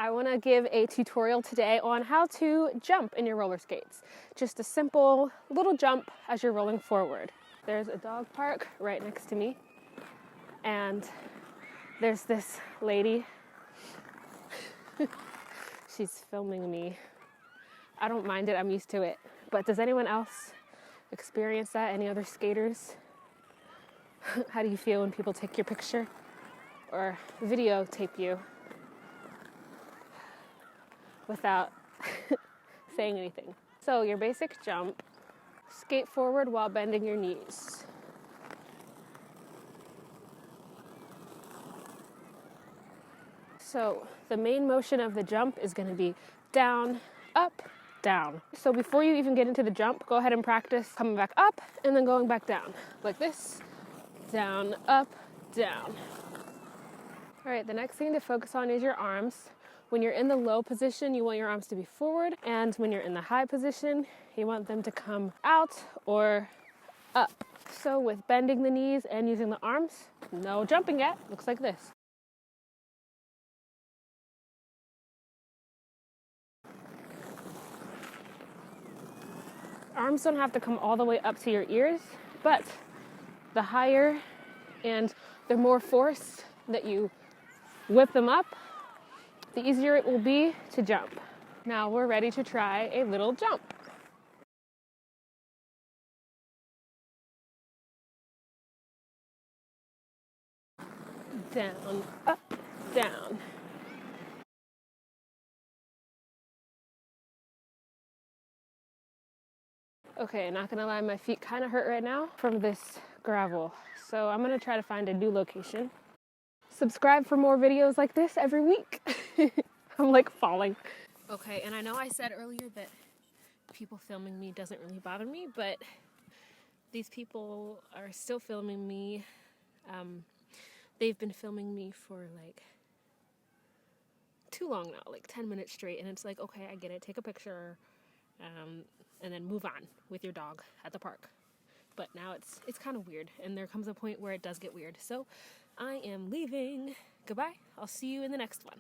I want to give a tutorial today on how to jump in your roller skates. Just a simple little jump as you're rolling forward. There's a dog park right next to me, and there's this lady. She's filming me. I don't mind it, I'm used to it. But does anyone else experience that? Any other skaters? How do you feel when people take your picture or videotape you without saying anything? So your basic jump, skate forward while bending your knees. So the main motion of the jump is going to be down, up, down. So before you even get into the jump, go ahead and practice coming back up and then going back down. Like this, down, up, down. All right, the next thing to focus on is your arms. When you're in the low position, you want your arms to be forward, and when you're in the high position, you want them to come out or up. So with bending the knees and using the arms, no jumping yet, looks like this. Arms don't have to come all the way up to your ears, but the higher and the more force that you whip them up, the easier it will be to jump. Now we're ready to try a little jump. Down, up, down. Okay, not gonna lie, my feet kind of hurt right now from this gravel. So I'm gonna try to find a new location. Subscribe for more videos like this every week. I'm like falling. Okay, and I know I said earlier that people filming me doesn't really bother me, but these people are still filming me. They've been filming me for like too long now, like 10 minutes straight, and it's like, okay, I get it, take a picture, and then move on with your dog at the park. But now it's kind of weird, and there comes a point where it does get weird. So I am leaving. Goodbye. I'll see you in the next one.